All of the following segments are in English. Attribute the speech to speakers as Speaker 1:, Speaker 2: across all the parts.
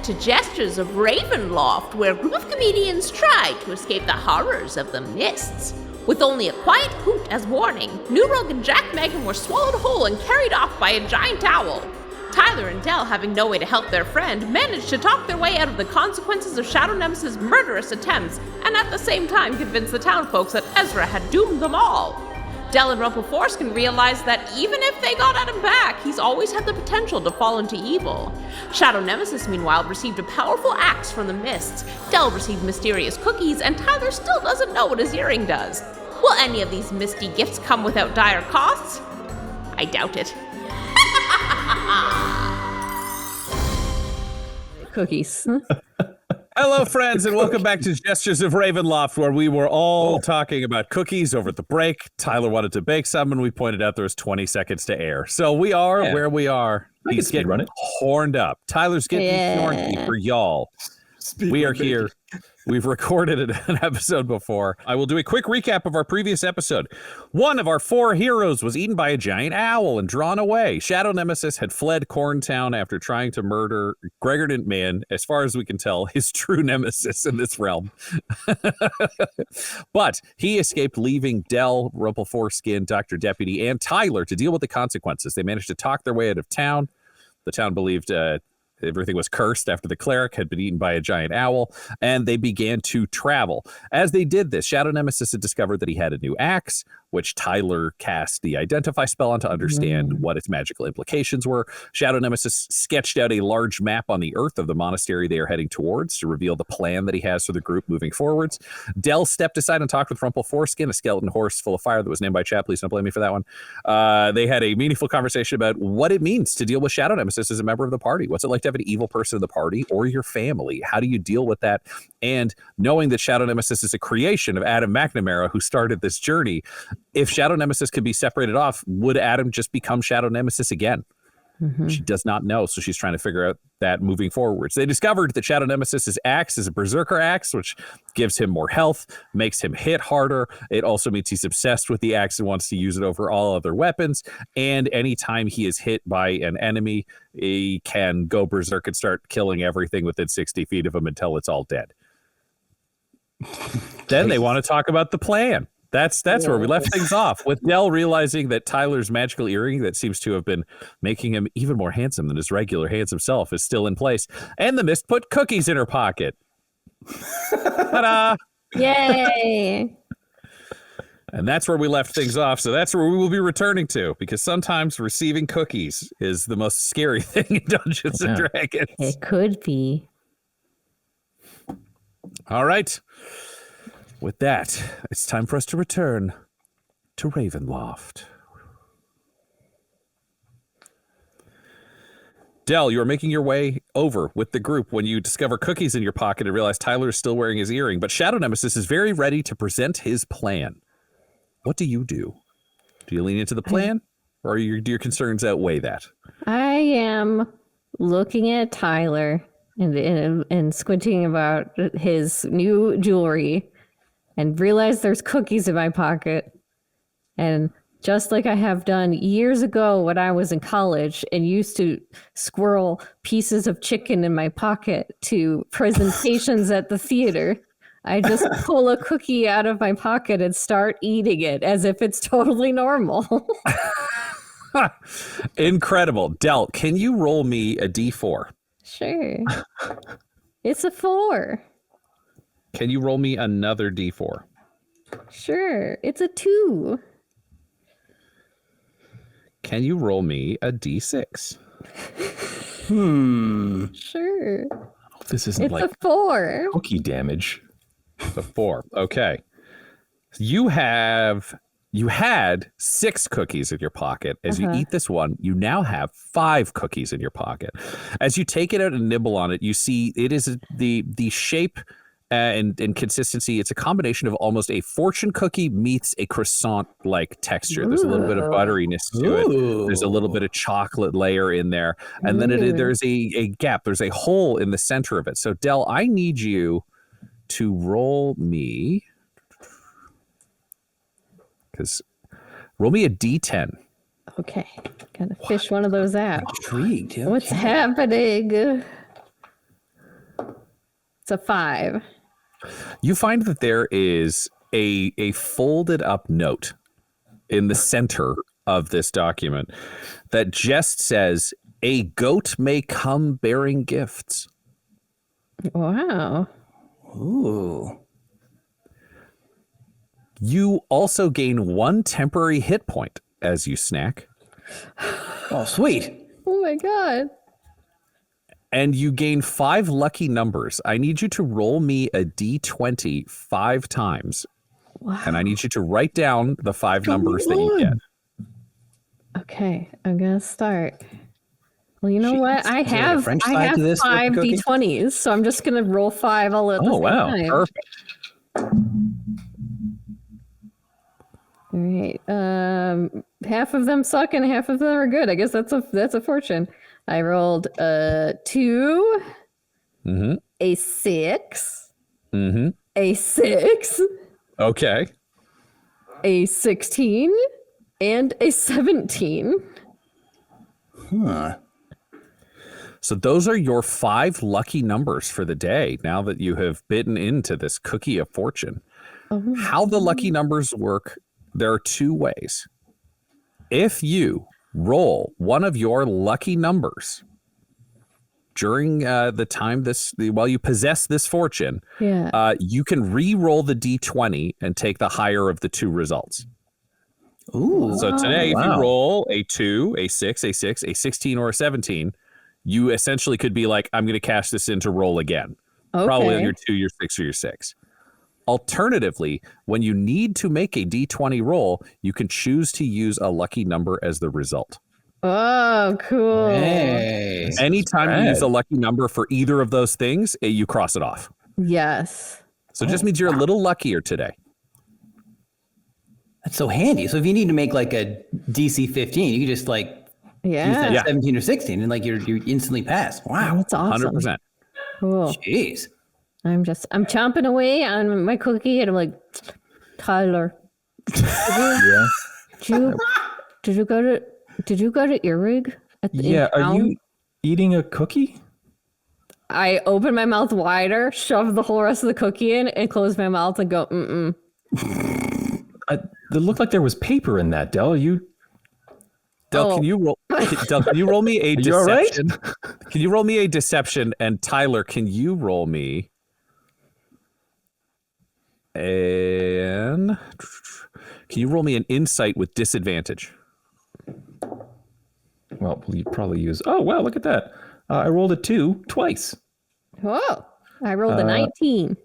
Speaker 1: to Jesters of Ravenloft, where a group of comedians try to escape the horrors of the mists. With only a quiet hoot as warning, new Rogue and Jack Magnum were swallowed whole and carried off by a giant owl. Tyler and Dell, having no way to help their friend, managed to talk their way out of the consequences of Shadow Nemesis' murderous attempts, and at the same time convince the townfolk that Ezra had doomed them all. Dell and Rumpleforeskin realized that even if they got Adam back, he's always had the potential to fall into evil. Shadow Nemesis, meanwhile, received a powerful axe from the mists. Dell received mysterious cookies, and Tyler still doesn't know what his earring does. Will any of these misty gifts come without dire costs? I doubt it.
Speaker 2: Cookies.
Speaker 3: Hello, friends, and welcome back to Jesters of Ravenloft, where we were all talking about cookies over the break. Tyler wanted to bake some, and we pointed out there was 20 seconds to air. So we are where we are. He's getting horned up. Tyler's getting horny for y'all. We are here. We've recorded an episode before. I will do a quick recap of our previous episode. One of our 4 heroes was eaten by a giant owl and drawn away. Shadow Nemesis had fled Corntown after trying to murder Gregor Man, as far as we can tell, his true nemesis in this realm. But he escaped, leaving Dell, Rumpleforeskin, Dr. Deputy, and Tyler to deal with the consequences. They managed to talk their way out of town. The town believed everything was cursed after the cleric had been eaten by a giant owl, and they began to travel. As they did this, Shadow Nemesis had discovered that he had a new axe, which Tyler cast the Identify spell on to understand what its magical implications were. Shadow Nemesis sketched out a large map on the earth of the monastery they are heading towards to reveal the plan that he has for the group moving forwards. Dell stepped aside and talked with Rumpleforeskin, a skeleton horse full of fire that was named by chat. Please don't blame me for that one. They had a meaningful conversation about what it means to deal with Shadow Nemesis as a member of the party. What's it like to have an evil person in the party or your family? How do you deal with that? And knowing that Shadow Nemesis is a creation of Adam McNamara, who started this journey, if Shadow Nemesis could be separated off, would Adam just become Shadow Nemesis again? She does not know, so she's trying to figure out that moving forwards. They discovered that Shadow Nemesis' axe is a berserker axe, which gives him more health, makes him hit harder. It also means he's obsessed with the axe and wants to use it over all other weapons. And anytime he is hit by an enemy, he can go berserk and start killing everything within 60 feet of him until it's all dead. Then they want to talk about the plan. That's where we left things off, with Dell realizing that Tyler's magical earring that seems to have been making him even more handsome than his regular handsome self is still in place, and the mist put cookies in her pocket. Ta-da!
Speaker 2: Yay!
Speaker 3: And that's where we left things off, so that's where we will be returning to, because sometimes receiving cookies is the most scary thing in Dungeons and Dragons.
Speaker 2: It could be.
Speaker 3: All right. With that, it's time for us to return to Ravenloft. Dell, you are making your way over with the group when you discover cookies in your pocket and realize Tyler is still wearing his earring, but Shadow Nemesis is very ready to present his plan. What do you do? Do you lean into the plan, or do your concerns outweigh that?
Speaker 2: I am looking at Tyler and squinting about his new jewelry, and realize there's cookies in my pocket. And just like I have done years ago when I was in college and used to squirrel pieces of chicken in my pocket to presentations at the theater, I just pull a cookie out of my pocket and start eating it as if it's totally normal.
Speaker 3: Incredible. Del, can you roll me a D4?
Speaker 2: Sure. It's a 4.
Speaker 3: Can you roll me another D4?
Speaker 2: Sure. It's a 2.
Speaker 3: Can you roll me a D6?
Speaker 2: Sure.
Speaker 4: This isn't
Speaker 2: It's
Speaker 4: like
Speaker 2: a 4.
Speaker 4: cookie damage.
Speaker 3: A 4. Okay. You had 6 cookies in your pocket. As you eat this one, you now have 5 cookies in your pocket. As you take it out and nibble on it, you see it is the shape and consistency. It's a combination of almost a fortune cookie meets a croissant-like texture. There's a little bit of butteriness to it. There's a little bit of chocolate layer in there. And then there's a gap. There's a hole in the center of it. So, Del, I need you to roll me... roll me a D10.
Speaker 2: Okay. Gotta fish one of those out.
Speaker 4: Intrigued. Yeah.
Speaker 2: What's happening? It's a 5.
Speaker 3: You find that there is a folded up note in the center of this document that just says, "A goat may come bearing gifts."
Speaker 2: Wow.
Speaker 4: Ooh.
Speaker 3: You also gain 1 temporary hit point as you snack.
Speaker 4: Oh, sweet.
Speaker 2: Oh my god.
Speaker 3: And you gain 5 lucky numbers. I need you to roll me a d20 5 times.
Speaker 2: Wow.
Speaker 3: And I need you to write down the 5 numbers that you get.
Speaker 2: Okay, I'm gonna start. Well, you know what? I
Speaker 4: Is there like a
Speaker 2: have
Speaker 4: French side to this,
Speaker 2: 5
Speaker 4: Cookie?
Speaker 2: d20s, so I'm just gonna roll 5 all at the same time.
Speaker 3: Perfect.
Speaker 2: All right. Half of them suck and half of them are good. I guess that's a fortune. I rolled a 2, a 6, a 6,
Speaker 3: Okay.
Speaker 2: a 16, and a 17.
Speaker 4: Huh.
Speaker 3: So those are your 5 lucky numbers for the day now that you have bitten into this cookie of fortune. How the lucky numbers work, there are 2 ways. If you roll one of your lucky numbers during the time while you possess this fortune, you can re-roll the d20 and take the higher of the 2 results.
Speaker 4: Ooh.
Speaker 3: So today, if you roll a 2, a 6, a 6, a 16, or a 17, you essentially could be like, I'm going to cash this in to roll again.
Speaker 2: Okay.
Speaker 3: Probably on your 2, your 6, or your 6. Alternatively, when you need to make a d20 roll, you can choose to use a lucky number as the result.
Speaker 2: Oh, cool.
Speaker 4: Hey.
Speaker 3: Anytime you use a lucky number for either of those things, you cross it off.
Speaker 2: Yes.
Speaker 3: So it just means you're a little luckier today.
Speaker 4: That's so handy. So if you need to make like a DC 15, you can just like use that
Speaker 2: Yeah.
Speaker 4: 17 or 16 and like you're instantly pass. Wow.
Speaker 2: That's awesome.
Speaker 3: 100%.
Speaker 2: Cool.
Speaker 4: Jeez.
Speaker 2: I'm chomping away on my cookie and I'm like, Tyler,
Speaker 5: Yeah.
Speaker 2: did you go to Earrig
Speaker 5: Yeah.
Speaker 2: in
Speaker 5: Are
Speaker 2: town?
Speaker 5: you eating a cookie?
Speaker 2: I open my mouth wider, shove the whole rest of the cookie in, and close my mouth and go, mm-mm.
Speaker 5: It looked like there was paper in that, Del.
Speaker 3: Del, can you roll? Del, can you roll me a
Speaker 5: you all right?
Speaker 3: deception? Can you roll me a deception? And Tyler, can you roll me? And can you roll me an insight with disadvantage?
Speaker 5: Well, you probably use. Oh, wow, look at that. I rolled a 2 twice.
Speaker 2: Whoa. I rolled a 19.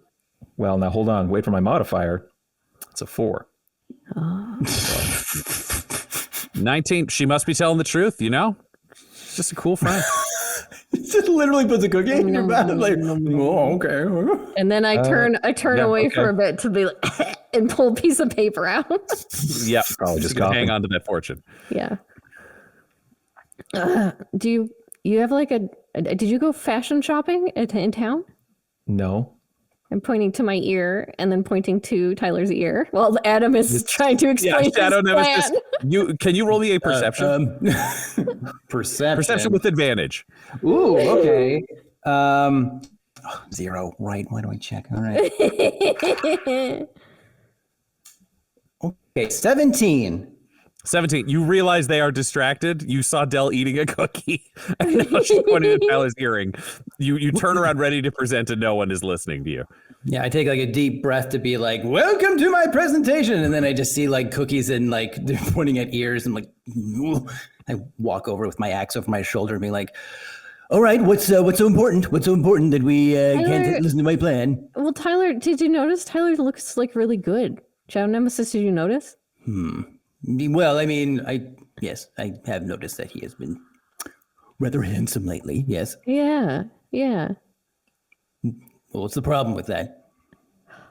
Speaker 5: Well, now hold on. Wait for my modifier. It's a 4.
Speaker 3: 19. She must be telling the truth, you know? She's just a cool friend.
Speaker 4: Just literally puts a cookie in your mouth. Like, oh, okay.
Speaker 2: And then I turn
Speaker 5: yeah,
Speaker 2: away
Speaker 5: okay.
Speaker 2: for a bit to be like, and pull a piece of paper out.
Speaker 3: Yep.
Speaker 5: Probably just
Speaker 3: gonna
Speaker 5: coughing.
Speaker 3: hang on to that fortune.
Speaker 2: Yeah. Do you have like did you go fashion shopping in town?
Speaker 5: No.
Speaker 2: I'm pointing to my ear and then pointing to Tyler's ear while Adam is trying to explain his
Speaker 3: Shadow Nemesis.
Speaker 2: plan.
Speaker 3: Can you roll me a perception?
Speaker 4: Perception.
Speaker 3: Perception with advantage.
Speaker 4: Ooh, okay. 0. Right. Why do I check? All right. Okay. 17.
Speaker 3: 17. You realize they are distracted. You saw Del eating a cookie, and now she's pointing at Tyler's earring. You turn around ready to present, and no one is listening to you.
Speaker 4: Yeah, I take like a deep breath to be like, welcome to my presentation. And then I just see like cookies and like they're pointing at ears and like, I walk over with my axe over my shoulder and be like, all right, what's so important? What's so important that we can't listen to my plan?
Speaker 2: Well, Tyler, did you notice Tyler looks like really good? Shadow Nemesis, did you notice?
Speaker 4: Well, I mean, I have noticed that he has been rather handsome lately. Yes.
Speaker 2: Yeah.
Speaker 4: Well, what's the problem with that?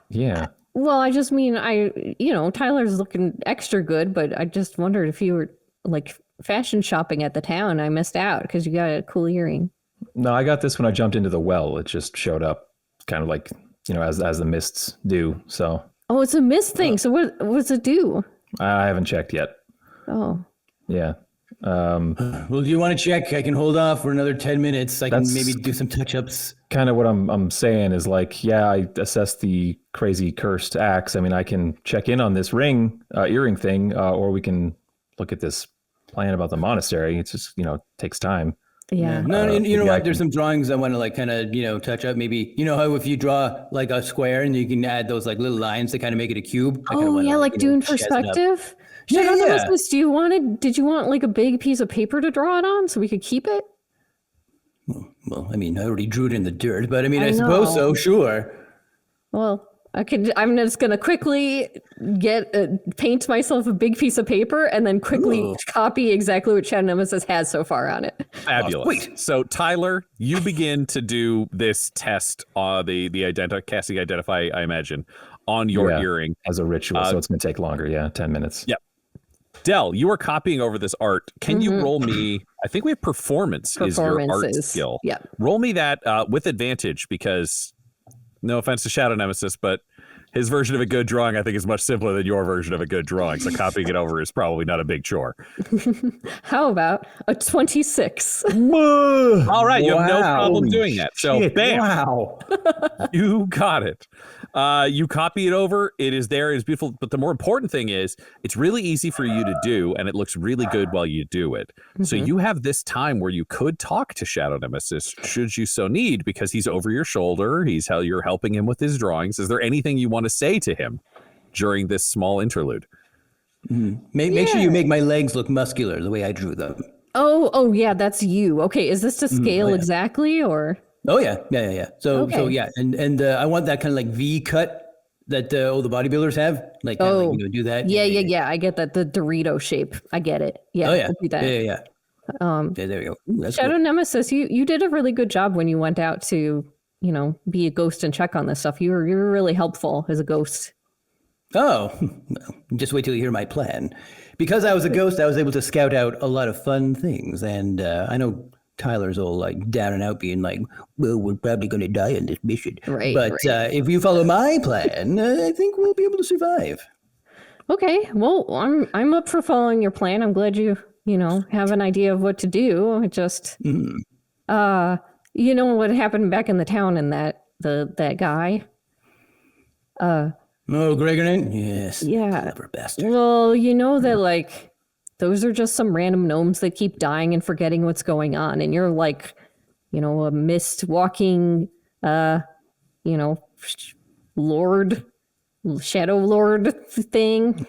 Speaker 5: Yeah.
Speaker 2: Well, I just mean, Tyler's looking extra good, but I just wondered if you were like fashion shopping at the town. I missed out because you got a cool earring.
Speaker 5: No, I got this when I jumped into the well. It just showed up kind of like, as the mists do. So.
Speaker 2: Oh, it's a mist thing. So what does it do?
Speaker 5: I haven't checked yet.
Speaker 2: Oh.
Speaker 5: Yeah.
Speaker 4: Well, do you want to check? I can hold off for another 10 minutes. I can
Speaker 5: That's-
Speaker 4: maybe do some touch-ups.
Speaker 5: Kind of what I'm saying is like, yeah, I assessed the crazy cursed axe. I mean, I can check in on this earring thing, or we can look at this plan about the monastery. It's just, takes time.
Speaker 2: Yeah.
Speaker 4: No, you know
Speaker 5: maybe I
Speaker 4: what?
Speaker 5: can-
Speaker 4: There's some drawings I want to like kind of, touch up. Maybe, you know how if you draw like a square and you can add those like little lines to kind of make it a cube? I kinda
Speaker 2: Oh
Speaker 4: wanna,
Speaker 2: yeah, like Dune
Speaker 4: jazz it up.
Speaker 2: perspective.
Speaker 4: Yeah,
Speaker 2: Shadow
Speaker 4: yeah.
Speaker 2: Nemesis, did you want like a big piece of paper to draw it on so we could keep it?
Speaker 4: Well, I mean, I already drew it in the dirt, but I mean,
Speaker 2: I
Speaker 4: I suppose
Speaker 2: know.
Speaker 4: so, sure.
Speaker 2: Well, I'm just gonna quickly paint myself a big piece of paper and then quickly
Speaker 4: Ooh.
Speaker 2: copy exactly what Shadow Nemesis has so far on it.
Speaker 3: Fabulous.
Speaker 4: Sweet.
Speaker 3: So Tyler, you begin to do this test, casting identify, I imagine, on your
Speaker 5: Yeah.
Speaker 3: earring.
Speaker 5: As a ritual, so it's going to take longer. Yeah, 10 minutes.
Speaker 3: Yeah. Del, you are copying over this art. Can you roll me? I think we have performance is your art
Speaker 2: Performances.
Speaker 3: skill.
Speaker 2: Yeah.
Speaker 3: Roll me that with advantage because, no offense to Shadow Nemesis, but his version of a good drawing, I think, is much simpler than your version of a good drawing. So copying it over is probably not a big chore.
Speaker 2: How about a 26?
Speaker 3: All right, you have no
Speaker 5: Wow.
Speaker 3: problem
Speaker 5: Holy
Speaker 3: doing that. So,
Speaker 5: shit,
Speaker 3: bam,
Speaker 5: Wow.
Speaker 3: you got it. You copy it over. It is there. It's beautiful. But the more important thing is it's really easy for you to do, and it looks really good while you do it. So you have this time where you could talk to Shadow Nemesis should you so need, because he's over your shoulder. You're helping him with his drawings. Is there anything you want to say to him during this small interlude?
Speaker 4: Make sure you make my legs look muscular the way I drew them.
Speaker 2: Oh yeah, that's you. Okay, is this to scale
Speaker 4: yeah.
Speaker 2: exactly or?
Speaker 4: Oh yeah. So
Speaker 2: Okay.
Speaker 4: yeah, and I want that kind of like V cut that all the bodybuilders have, like, kinda
Speaker 2: Oh.
Speaker 4: like, do that.
Speaker 2: Yeah. I get that, the Dorito shape. I get it. Yeah.
Speaker 4: Oh yeah,
Speaker 2: we'll do that.
Speaker 4: yeah. There we go. Ooh, that's
Speaker 2: Shadow
Speaker 4: cool.
Speaker 2: Nemesis, you did a really good job when you went out to, be a ghost and check on this stuff. You were really helpful as a ghost.
Speaker 4: Oh, well, just wait till you hear my plan. Because I was a ghost, I was able to scout out a lot of fun things, and I know Tyler's all like down and out, being like, "Well, we're probably going to die on this mission."
Speaker 2: Right,
Speaker 4: But if you follow my plan, I think we'll be able to survive.
Speaker 2: Okay, well, I'm up for following your plan. I'm glad you have an idea of what to do. It just, what happened back in the town and that guy.
Speaker 4: Oh, Gregor, yes.
Speaker 2: Yeah.
Speaker 4: Clever bastard.
Speaker 2: Well, that like those are just some random gnomes that keep dying and forgetting what's going on, and you're like, a mist walking, lord, shadow lord thing.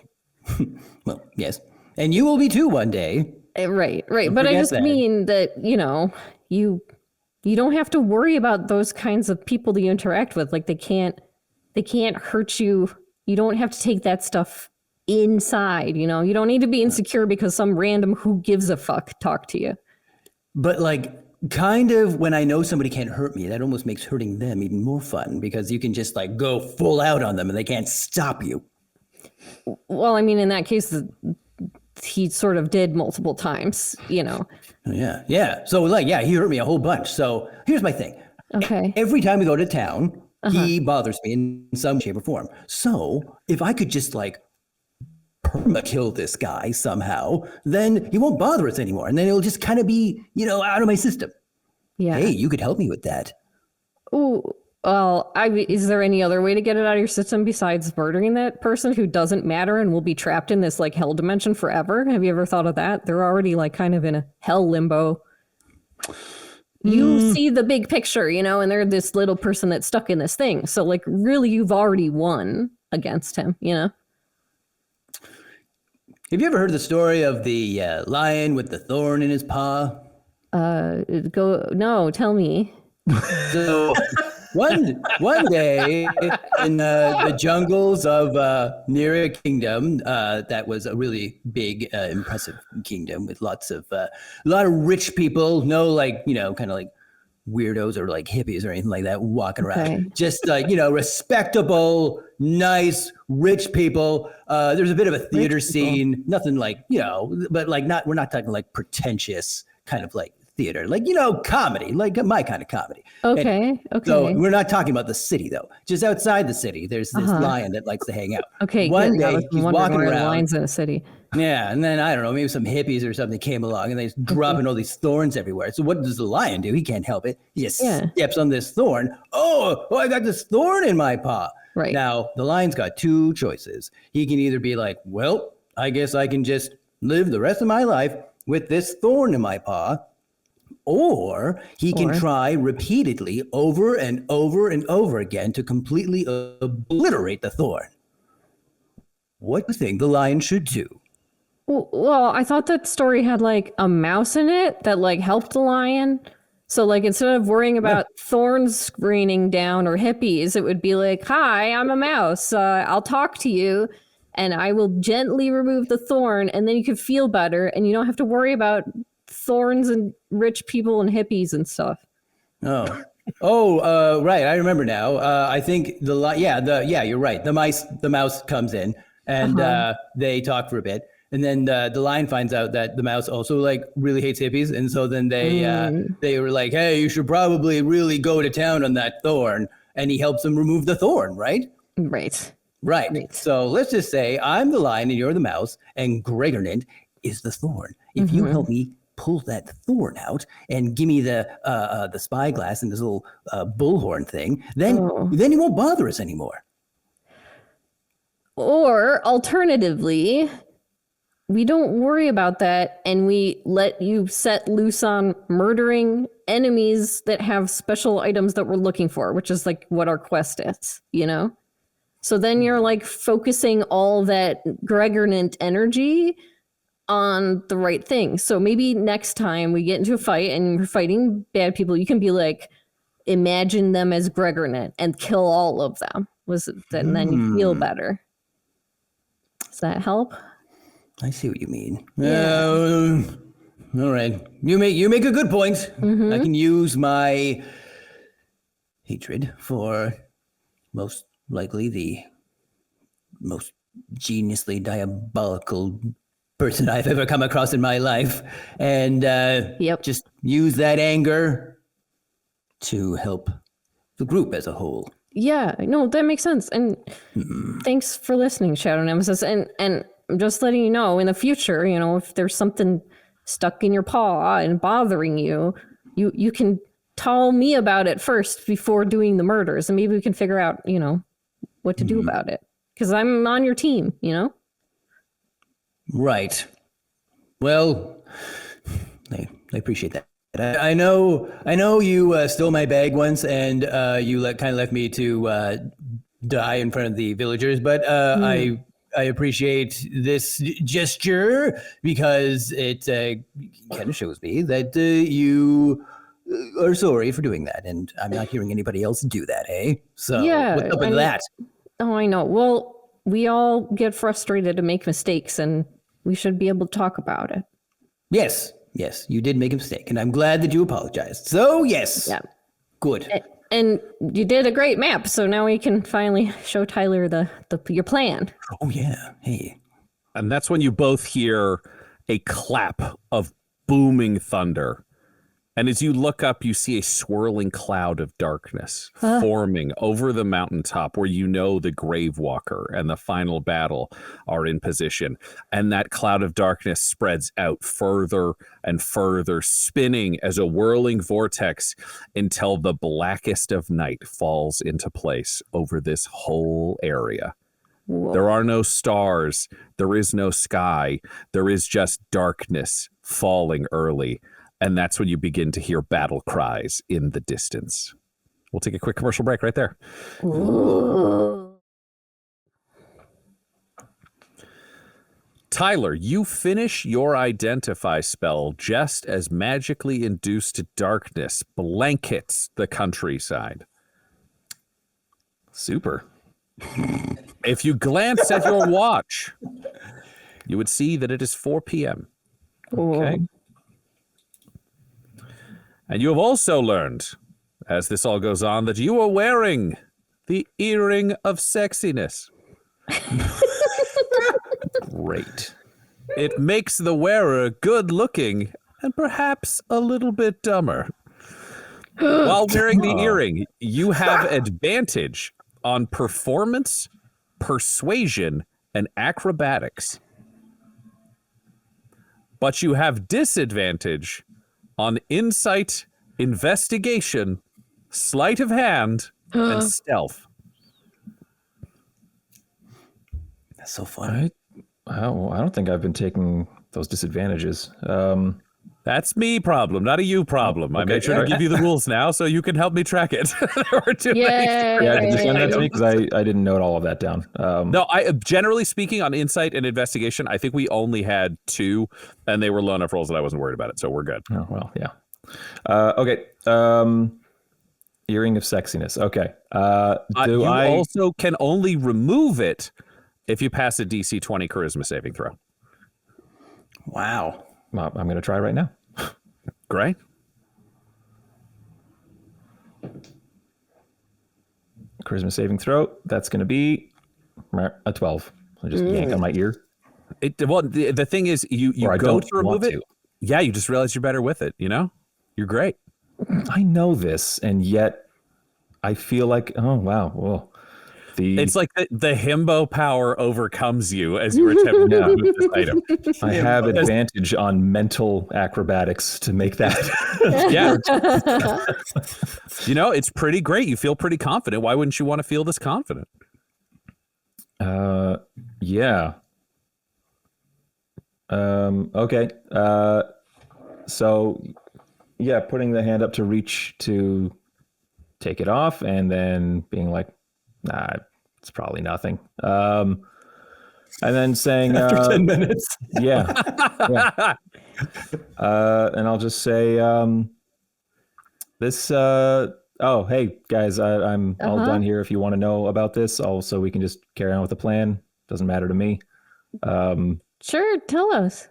Speaker 4: Well, yes. And you will be too one day.
Speaker 2: Right. But I
Speaker 4: forget
Speaker 2: just
Speaker 4: that.
Speaker 2: mean that, you don't have to worry about those kinds of people that you interact with. Like they can't hurt you. You don't have to take that stuff inside, you don't need to be insecure because some random who gives a fuck talk to you.
Speaker 4: But like, kind of when I know somebody can't hurt me, that almost makes hurting them even more fun, because you can just like go full out on them and they can't stop you.
Speaker 2: Well, I mean, in that case, he sort of did multiple times,
Speaker 4: Yeah. So like, yeah, he hurt me a whole bunch. So here's my thing.
Speaker 2: Okay.
Speaker 4: Every time we go to town, he bothers me in some shape or form. So if I could just like perma-kill this guy somehow, then he won't bother us anymore. And then it'll just kind of be, out of my system.
Speaker 2: Yeah.
Speaker 4: Hey, you could help me with that.
Speaker 2: Ooh, well, is there any other way to get it out of your system besides murdering that person who doesn't matter and will be trapped in this like hell dimension forever? Have you ever thought of that? They're already like kind of in a hell limbo. You see the big picture, and they're this little person that's stuck in this thing. So like really you've already won against him,
Speaker 4: Have you ever heard the story of the lion with the thorn in his paw?
Speaker 2: No, tell me.
Speaker 4: So one day in the jungles of near a kingdom that was a really big, impressive kingdom with a lot of rich people, no like kind of like weirdos or like hippies or anything like that walking around.
Speaker 2: Okay.
Speaker 4: Just like respectable, nice, rich people. There's a bit of a theater scene, nothing like but like we're not talking like pretentious kind of like theater, like, comedy, like my kind of comedy.
Speaker 2: Okay.
Speaker 4: So we're not talking about the city, though. Just outside the city, there's this lion that likes to hang out.
Speaker 2: Okay.
Speaker 4: One
Speaker 2: good. I
Speaker 4: day,
Speaker 2: was
Speaker 4: he's
Speaker 2: wondering
Speaker 4: walking
Speaker 2: why the
Speaker 4: around.
Speaker 2: lines in a city.
Speaker 4: Yeah, and then, I don't know, maybe some hippies or something came along, and they just dropping all these thorns everywhere. So what does the lion do? He can't help it. He just steps on this thorn. Oh, I got this thorn in my paw.
Speaker 2: Right.
Speaker 4: Now, the lion's got two choices. He can either be like, well, I guess I can just live the rest of my life with this thorn in my paw, or he can try repeatedly over and over and over again to completely obliterate the thorn. What do you think the lion should do?
Speaker 2: Well, I thought that story had like a mouse in it that like helped the lion. So like instead of worrying about thorns raining down or hippies, it would be like, "Hi, I'm a mouse. I'll talk to you, and I will gently remove the thorn, and then you can feel better, and you don't have to worry about thorns and rich people and hippies and stuff."
Speaker 4: Right. I remember now. I think you're right. The mouse comes in and they talk for a bit. And then the lion finds out that the mouse also like really hates hippies. And so then they were like, "Hey, you should probably really go to town on that thorn." And he helps them remove the thorn, right? Right. So let's just say I'm the lion and you're the mouse, and Gregornant is the thorn. If you help me pull that thorn out and give me the spyglass and this little bullhorn thing, then you won't bother us anymore.
Speaker 2: Or alternatively, we don't worry about that, and we let you set loose on murdering enemies that have special items that we're looking for, which is like what our quest is, So then you're like focusing all that Gregornant energy on the right thing. So maybe next time we get into a fight and we're fighting bad people, you can be like, imagine them as Gregornant and kill all of them. And then you feel better. Does that help?
Speaker 4: I see what you mean.
Speaker 2: Yeah.
Speaker 4: All right. You make a good point. I can use my hatred for most likely the most geniusly diabolical person I've ever come across in my life, and just use that anger to help the group as a whole.
Speaker 2: Yeah, no, that makes sense. And thanks for listening, Shadow Nemesis. And I'm just letting you know, in the future, if there's something stuck in your paw and bothering you, you can tell me about it first before doing the murders, and maybe we can figure out, what to do about it. Because I'm on your team,
Speaker 4: Right. Well, I appreciate that. I know you stole my bag once, and you kind of left me to die in front of the villagers, but I appreciate this gesture because it kind of shows me that you are sorry for doing that, and I'm not hearing anybody else do that, eh? So what's up with that?
Speaker 2: Oh, I know. Well, we all get frustrated and make mistakes, and we should be able to talk about it.
Speaker 4: Yes, you did make a mistake, and I'm glad that you apologized. So, yes.
Speaker 2: Yeah.
Speaker 4: Good.
Speaker 2: And you did a great map, so now we can finally show Tyler your plan.
Speaker 4: Oh, yeah. Hey.
Speaker 3: And that's when you both hear a clap of booming thunder. And as you look up, you see a swirling cloud of darkness forming over the mountaintop where the Grave Walker and the final battle are in position. And that cloud of darkness spreads out further and further, spinning as a whirling vortex until the blackest of night falls into place over this whole area. Whoa. There are no stars. There is no sky. There is just darkness falling early. And that's when you begin to hear battle cries in the distance. We'll take a quick commercial break right there. Ooh. Tyler, you finish your identify spell just as magically induced darkness blankets the countryside. Super. If you glance at your watch, you would see that it is 4 p.m. Okay.
Speaker 2: Ooh.
Speaker 3: And you have also learned, as this all goes on, that you are wearing the earring of sexiness. Great. It makes the wearer good looking and perhaps a little bit dumber. While wearing the earring, you have advantage on performance, persuasion, and acrobatics. But you have disadvantage on insight, investigation, sleight of hand, and stealth.
Speaker 4: That's so funny.
Speaker 5: I don't think I've been taking those disadvantages.
Speaker 3: That's me problem, not a you problem. I
Speaker 5: Okay,
Speaker 3: made sure to
Speaker 5: alright.
Speaker 3: give you the rules now so you can help me track it. There were too many
Speaker 2: Yay.
Speaker 5: Yeah, just send that to
Speaker 3: items.
Speaker 5: me because I didn't note all of that down.
Speaker 3: No, I generally speaking on insight and investigation, I think we only had 2, and they were low enough rolls that I wasn't worried about it. So we're good.
Speaker 5: Oh, well, yeah. Okay. Earring of sexiness. Okay.
Speaker 3: You also can only remove it if you pass a DC 20 charisma saving throw.
Speaker 4: Wow.
Speaker 5: Well, I'm going to try right now.
Speaker 3: Great.
Speaker 5: Charisma saving throw. That's going to be a 12. I just yank on my ear.
Speaker 3: Well, the thing is, you
Speaker 5: Or I
Speaker 3: go
Speaker 5: don't
Speaker 3: to remove
Speaker 5: want
Speaker 3: it.
Speaker 5: to.
Speaker 3: Yeah, you just realize you're better with it. You know, you're great.
Speaker 5: I know this, and yet I feel like, oh, wow. Well,
Speaker 3: It's like the himbo power overcomes you as you attempt to remove this item.
Speaker 5: I have advantage on mental acrobatics to make that.
Speaker 3: Yeah. You know, it's pretty great. You feel pretty confident. Why wouldn't you want to feel this confident?
Speaker 5: Yeah. Okay. So, yeah, putting the hand up to reach to take it off and then being like, nah, it's probably nothing. And then saying,
Speaker 4: After 10 minutes.
Speaker 5: yeah. Yeah. And I'll just say, this, oh, hey, guys, I'm all done here. If you want to know about this, also, we can just carry on with the plan. Doesn't matter to me.
Speaker 2: Sure, tell us.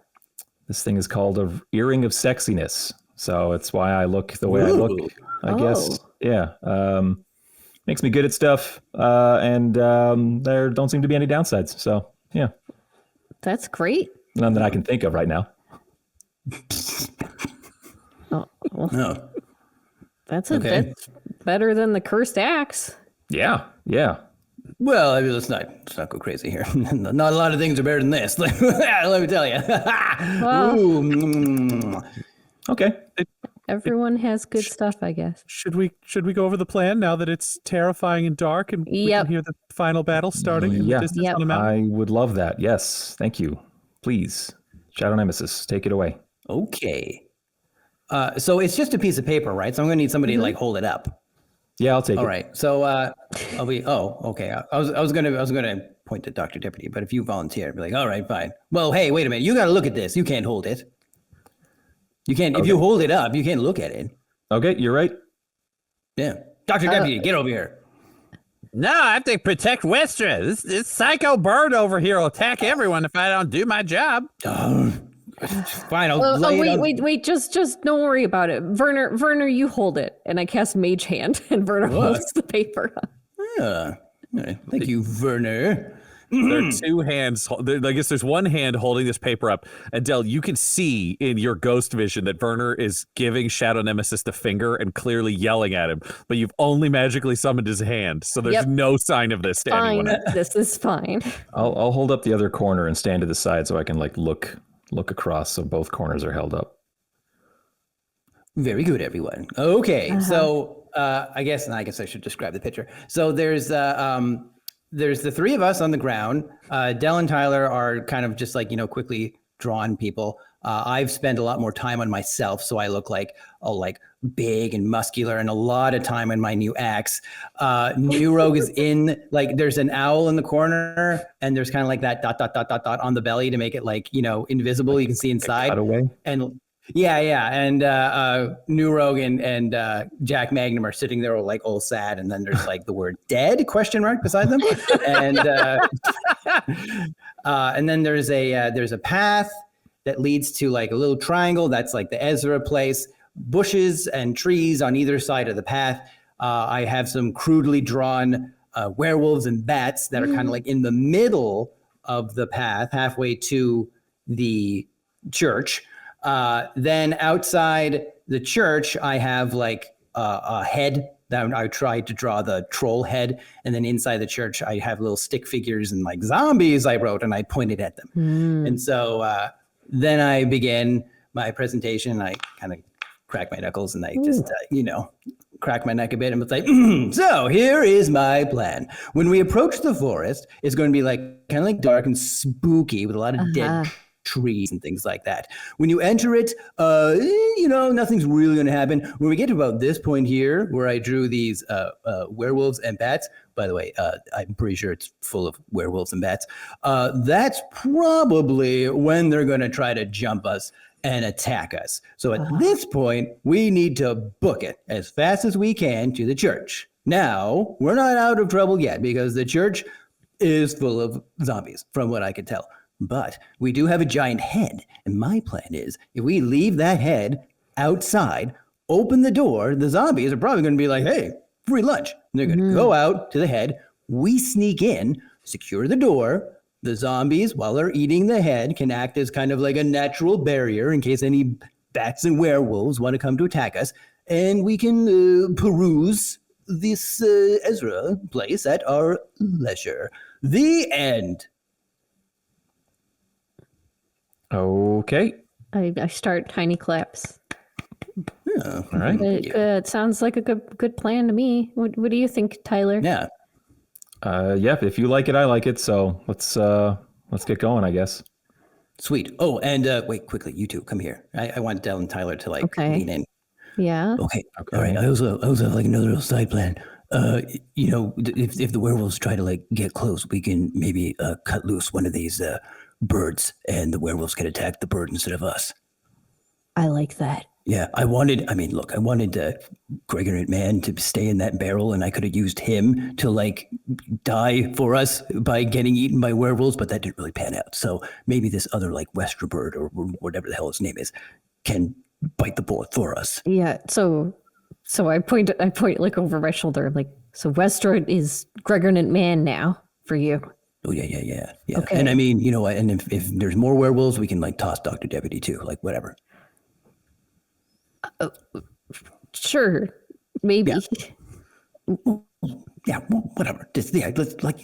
Speaker 5: This thing is called a earring of sexiness. So it's why I look the way I look, I guess. Yeah. Makes me good at stuff. And there don't seem to be any downsides. So, yeah.
Speaker 2: That's great.
Speaker 5: None that I can think of right now.
Speaker 2: Oh, well,
Speaker 4: No.
Speaker 2: that's
Speaker 4: Okay.
Speaker 2: that's better than the cursed axe.
Speaker 5: Yeah. Yeah.
Speaker 4: Well, I mean, let's not go crazy here. Not a lot of things are better than this. Let me tell you.
Speaker 2: Well,
Speaker 4: Ooh.
Speaker 5: Okay.
Speaker 2: everyone has good stuff, I guess.
Speaker 3: Should we go over the plan now that it's terrifying and dark and we
Speaker 2: Yep.
Speaker 3: can hear the final battle starting in the
Speaker 5: Yeah.
Speaker 3: distance
Speaker 2: Yep.
Speaker 3: on the mountain?
Speaker 5: I would love that. Yes. Thank you. Please. Shadow Nemesis, take it away.
Speaker 4: Okay. So it's just a piece of paper, right? So I'm going to need somebody to like hold it up.
Speaker 5: Yeah, I'll take
Speaker 4: All
Speaker 5: it.
Speaker 4: right. So I'll be. Oh, okay. I was gonna point to Dr. Deputy, but if you volunteer, I'd be like, all right, fine. Well, hey, wait a minute. You got to look at this. You can't hold it. You can't. If you hold it up, you can't look at it.
Speaker 5: Okay, you're right.
Speaker 4: Yeah. Dr. Deputy, get over here.
Speaker 3: No, I have to protect Westra. This psycho bird over here will attack everyone if I don't do my job.
Speaker 4: Fine. I'll lay it on-
Speaker 2: Wait, just don't worry about it. Werner, you hold it. And I cast Mage Hand, and Werner holds the paper up.
Speaker 4: Yeah. All right. Thank you, Werner.
Speaker 3: There are 2 hands. I guess there's one hand holding this paper up. And Del, you can see in your ghost vision that Werner is giving Shadow Nemesis the finger and clearly yelling at him. But you've only magically summoned his hand, so there's
Speaker 2: Yep.
Speaker 3: no sign of this to
Speaker 2: Fine.
Speaker 3: anyone.
Speaker 2: This is fine.
Speaker 5: I'll hold up the other corner and stand to the side so I can like look across so both corners are held up.
Speaker 4: Very good, everyone. Okay, so I guess I should describe the picture. So there's the 3 of us on the ground. Del and Tyler are kind of just like quickly drawn people. I've spent a lot more time on myself, so I look like big and muscular, and a lot of time on my new axe. New Rogue is in there's an owl in the corner, and there's kind of like that ... on the belly to make it invisible. You can see inside.
Speaker 5: Cut away.
Speaker 4: And and New Rogue and Jack Magnum are sitting there all sad, and then there's the word "dead?" beside them, and then there's a path that leads to a little triangle that's the Ezra place. Bushes and trees on either side of the path. I have some crudely drawn werewolves and bats that are kind of in the middle of the path, halfway to the church. Then outside the church, I have like a head that I tried to draw the troll head. And then inside the church, I have little stick figures and like zombies I wrote and I pointed at them. And so then I began my presentation. I kind of crack my knuckles and I just, crack my neck a bit and was like, so here is my plan. When we approach the forest, it's going to be like kind of like dark and spooky with a lot of dead trees and things like that. When you enter it, nothing's really going to happen. When we get to about this point here, where I drew these werewolves and bats, by the way, I'm pretty sure it's full of werewolves and bats. That's probably when they're going to try to jump us and attack us. So at this point, we need to book it as fast as we can to the church. Now, we're not out of trouble yet because the church is full of zombies, from what I could tell. But we do have a giant head. And my plan is if we leave that head outside, open the door, the zombies are probably going to be like, hey, free lunch. And they're going to go out to the head. We sneak in, secure the door. The zombies, while they're eating the head, can act as kind of like a natural barrier in case any bats and werewolves want to come to attack us. And we can peruse this Ezra place at our leisure. The end.
Speaker 5: Okay.
Speaker 2: I start tiny claps.
Speaker 4: Oh,
Speaker 5: all right.
Speaker 2: It sounds like a good plan to me. What do you think, Tyler?
Speaker 4: Yeah.
Speaker 5: If you like it, I like it. So let's get going, I guess.
Speaker 4: Sweet. Oh, and wait, quickly, you two, come here. I want Del and Tyler to lean in.
Speaker 2: Yeah.
Speaker 4: Okay. All right. I also have like another little side plan. If the werewolves try to like get close, we can maybe cut loose one of these birds, and the werewolves can attack the bird instead of us.
Speaker 2: I like that.
Speaker 4: Yeah, I wanted Gregor Man to stay in that barrel, and I could have used him to like die for us by getting eaten by werewolves, but that didn't really pan out. So maybe this other like Wester bird or whatever the hell his name is can bite the bullet for us.
Speaker 2: Yeah. So I point like over my shoulder. I'm like, so Wester is Gregor Man now for you.
Speaker 4: Oh yeah.
Speaker 2: Okay.
Speaker 4: And I mean, you know what? And if there's more werewolves, we can like toss Dr. Deputy too, like whatever.
Speaker 2: Sure, maybe.
Speaker 4: Yeah, well, whatever.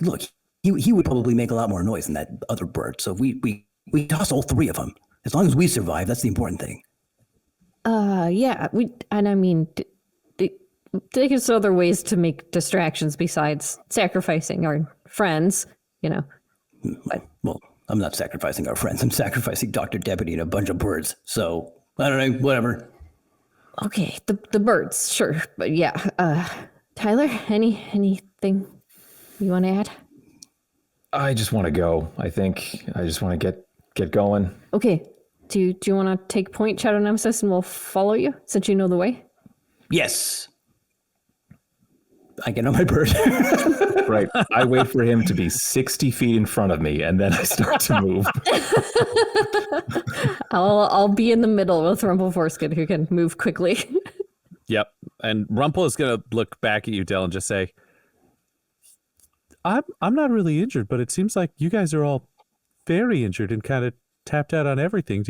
Speaker 4: Look, he would probably make a lot more noise than that other bird. So we toss all three of them. As long as we survive, that's the important thing.
Speaker 2: Yeah. There's other ways to make distractions besides sacrificing our friends.
Speaker 4: Well, I'm not sacrificing our friends. I'm sacrificing Dr. Deputy and a bunch of birds. So I don't know. Whatever.
Speaker 2: Okay, the birds, sure, but yeah. Tyler, anything you want to add?
Speaker 5: I just want to go. I think I just want to get going.
Speaker 2: Okay. Do you want to take point, Shadow Nemesis, and we'll follow you since you know the way?
Speaker 4: Yes. I get on my bird.
Speaker 5: Right. I wait for him to be 60 feet in front of me, and then I start to move.
Speaker 2: I'll be in the middle with Rumpleforeskin, who can move quickly.
Speaker 3: Yep. And Rumple is going to look back at you, Del, and just say, I'm not really injured, but it seems like you guys are all very injured and kind of tapped out on everything.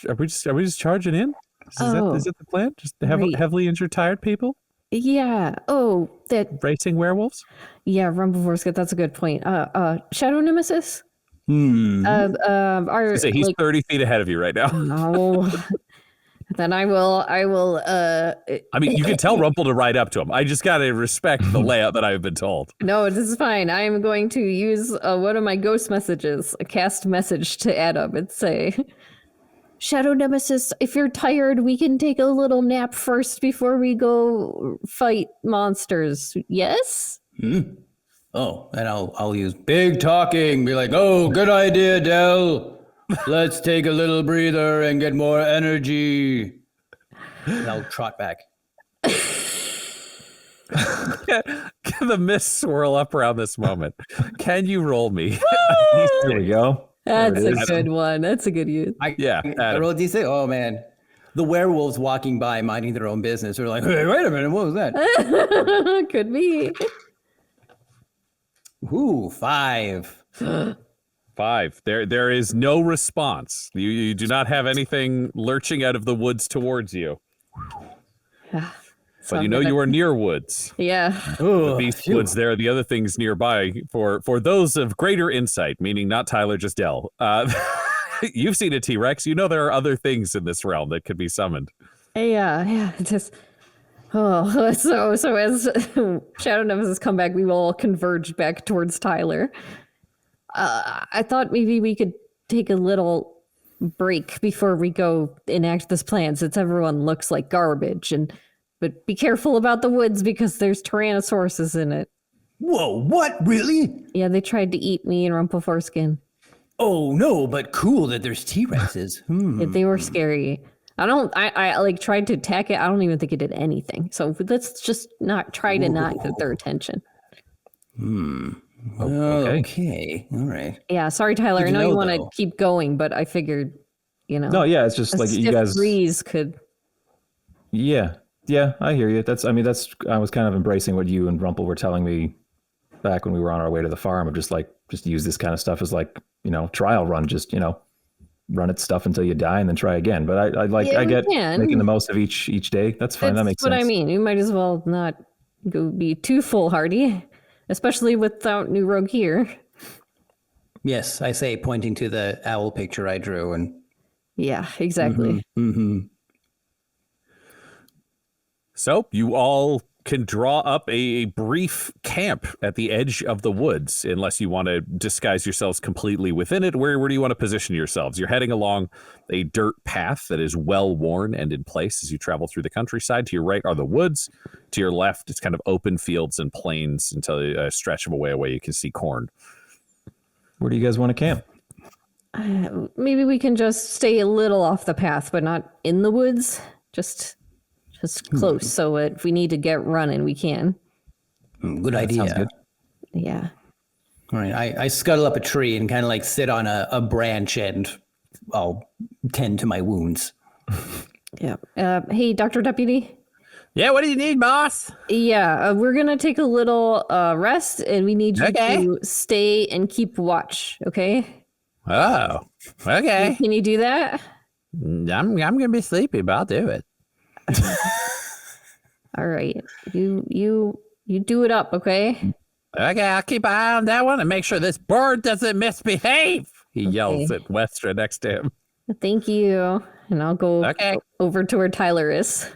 Speaker 3: Are we just charging in? Is that the plan? Just to have
Speaker 2: right.
Speaker 3: Heavily injured, tired people?
Speaker 2: Yeah. Oh, that.
Speaker 3: Racing werewolves?
Speaker 2: Yeah, Rumpleforeskin. That's a good point. Shadow Nemesis.
Speaker 3: He's 30 feet ahead of you right now.
Speaker 2: No. Then I will.
Speaker 3: I mean, you can tell Rumple to ride up to him. I just got to respect the layout that I've been told.
Speaker 2: No, this is fine. I am going to use one of my ghost messages, a cast message to Adam and say, Shadow Nemesis, if you're tired, we can take a little nap first before we go fight monsters. Yes?
Speaker 4: Oh, and I'll use big talking. Be like, oh, good idea, Del. Let's take a little breather and get more energy. And I'll trot back.
Speaker 3: The mist swirl up around this moment. Can you roll me?
Speaker 5: There we go.
Speaker 2: That's a good one. That's a good use.
Speaker 4: I roll a D6. Oh, man. The werewolves walking by, minding their own business, are like, hey, wait a minute. What was that?
Speaker 2: Could be.
Speaker 4: Ooh, 5.
Speaker 3: 5. There is no response. You do not have anything lurching out of the woods towards you. But you know you are near woods.
Speaker 2: Yeah.
Speaker 3: The beast woods there, the other things nearby. For those of greater insight, meaning not Tyler, just Dell. You've seen a T-Rex. You know there are other things in this realm that could be summoned.
Speaker 2: Yeah. Just so as Shadow Nemesis come back, we will all converge back towards Tyler. I thought maybe we could take a little break before we go enact this plan, since everyone looks like garbage. But be careful about the woods because there's Tyrannosauruses in it.
Speaker 4: Whoa, what? Really?
Speaker 2: Yeah, they tried to eat me and Rumpleforeskin.
Speaker 4: Oh, no, but cool that there's T-Rexes.
Speaker 2: Yeah, they were scary. I like tried to attack it. I don't even think it did anything. So let's just not try to not get their attention.
Speaker 4: Okay. All right.
Speaker 2: Yeah, sorry, Tyler.
Speaker 4: Good
Speaker 2: I
Speaker 4: to
Speaker 2: know you
Speaker 4: know,
Speaker 2: want to
Speaker 4: though.
Speaker 2: keep going, but I figured,
Speaker 5: No, yeah, it's just
Speaker 2: a
Speaker 5: like you
Speaker 2: stiff
Speaker 5: guys.
Speaker 2: breeze could.
Speaker 5: Yeah, I hear you. I was kind of embracing what you and Rumple were telling me back when we were on our way to the farm of just use this kind of stuff as trial run, just run at stuff until you die and then try again. But I get making the most of each day. That's fine. That makes sense.
Speaker 2: That's what I mean. You might as well not go be too foolhardy, especially without New Rogue here.
Speaker 4: Yes, I say, pointing to the owl picture I drew. And
Speaker 2: Yeah, exactly.
Speaker 3: So you all can draw up a brief camp at the edge of the woods, unless you want to disguise yourselves completely within it. Where do you want to position yourselves? You're heading along a dirt path that is well worn and in place as you travel through the countryside. To your right are the woods. To your left, it's kind of open fields and plains until a stretch of a way away you can see corn.
Speaker 5: Where do you guys want to camp?
Speaker 2: Maybe we can just stay a little off the path, but not in the woods. Just close, so if we need to get running, we can.
Speaker 4: Good idea.
Speaker 5: Sounds good.
Speaker 2: Yeah.
Speaker 4: All right. I scuttle up a tree and kind of sit on a branch, and I'll tend to my wounds.
Speaker 2: Yeah. Hey, Dr. Deputy?
Speaker 6: Yeah, what do you need, boss?
Speaker 2: Yeah, we're going to take a little rest, and we need you
Speaker 6: Okay.
Speaker 2: to stay and keep watch, okay?
Speaker 6: Oh, okay.
Speaker 2: Can you do that?
Speaker 6: I'm gonna be sleepy, but I'll do it.
Speaker 2: All right. You do it up, okay?
Speaker 6: Okay, I'll keep an eye on that one and make sure this bird doesn't misbehave.
Speaker 3: He yells at Westra next to him.
Speaker 2: Thank you. And I'll go
Speaker 6: Okay.
Speaker 2: over to where Tyler is.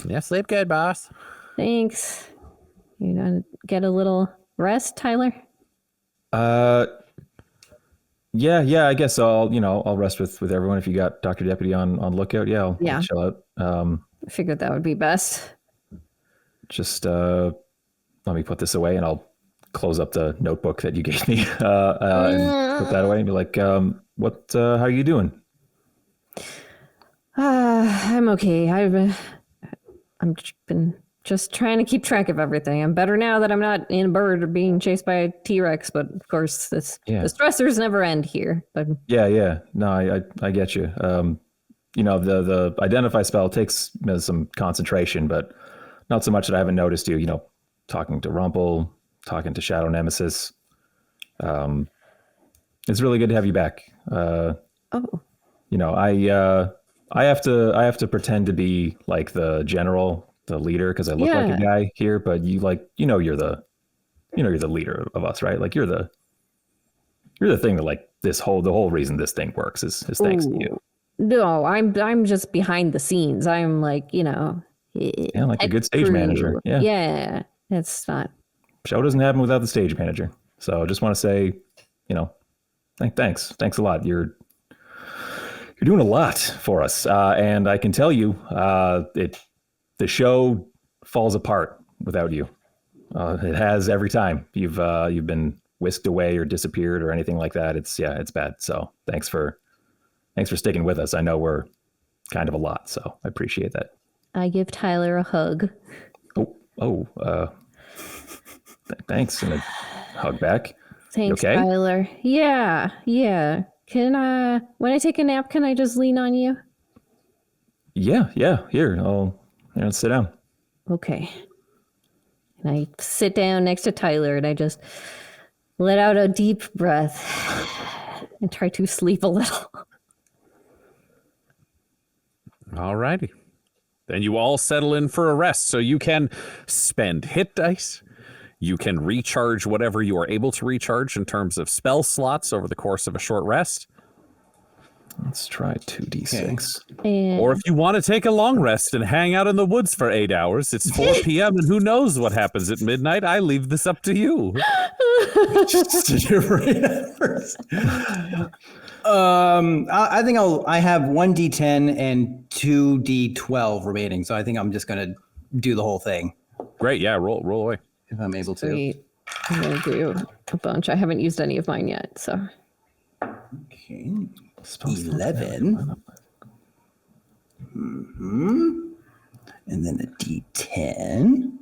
Speaker 6: Yeah, sleep good, boss.
Speaker 2: Thanks. You gonna get a little rest, Tyler?
Speaker 5: Yeah, I guess I'll rest with everyone. If you got Dr. Deputy on lookout, I'll chill out.
Speaker 2: I figured that would be best.
Speaker 5: Just let me put this away and I'll close up the notebook that you gave me and put that away and be like, how are you doing?
Speaker 2: I'm okay. I'm been just trying to keep track of everything. I'm better now that I'm not in a bird or being chased by a T-Rex, but of course the stressors never end here. But
Speaker 5: Yeah. No, I get you. The identify spell takes some concentration, but not so much that I haven't noticed you, talking to Rumple, talking to Shadow Nemesis. It's really good to have you back. I have to pretend to be like the general, the leader, because I look like a guy here, but you're the leader of us, right? Like you're the thing that the whole reason this thing works is thanks to you.
Speaker 2: No, I'm just behind the scenes. I'm like,
Speaker 5: like a good stage manager. Yeah.
Speaker 2: Yeah. It's not.
Speaker 5: Show doesn't happen without the stage manager. So I just want to say, thanks a lot. You're doing a lot for us. And I can tell you, the show falls apart without you. It has every time you've been whisked away or disappeared or anything like that. It's bad. So thanks for sticking with us. I know we're kind of a lot, so I appreciate that.
Speaker 2: I give Tyler a hug.
Speaker 5: Thanks, and a hug back.
Speaker 2: Thanks,
Speaker 5: okay?
Speaker 2: Tyler. Yeah. Can when I take a nap, can I just lean on you?
Speaker 5: Yeah. Here, I'll sit down.
Speaker 2: Okay. And I sit down next to Tyler and I just let out a deep breath. and try to sleep a little.
Speaker 3: All righty. Then you all settle in for a rest, so you can spend hit dice. You can recharge whatever you are able to recharge in terms of spell slots over the course of a short rest.
Speaker 5: Let's try 2d6.
Speaker 2: And
Speaker 3: Or if you want to take a long rest and hang out in the woods for 8 hours, it's 4 p.m. and who knows what happens at midnight. I leave this up to you.
Speaker 4: I think I have 1d10 and 2d12 remaining, so I think I'm just gonna do the whole thing
Speaker 3: Great, yeah, roll away.
Speaker 4: if I'm able to.
Speaker 2: sweet. I'm gonna do a bunch. I haven't used any of mine yet, so
Speaker 4: Okay. 11. And then a d10.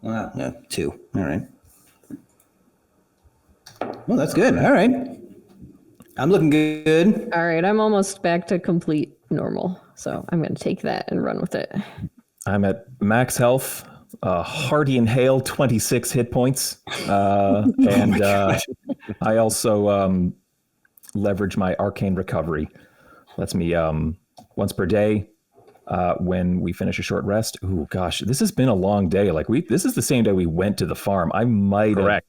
Speaker 4: Yeah, 2. All right. Well, that's good. All right. I'm looking good.
Speaker 2: all right. I'm almost back to complete normal, so I'm gonna take that and run with it.
Speaker 5: I'm at max health, hearty inhale, 26 hit points. And I also leverage my arcane recovery. Lets me once per day when we finish a short rest. Ooh, gosh, this has been a long day. Like this is the same day we went to the farm. I might have,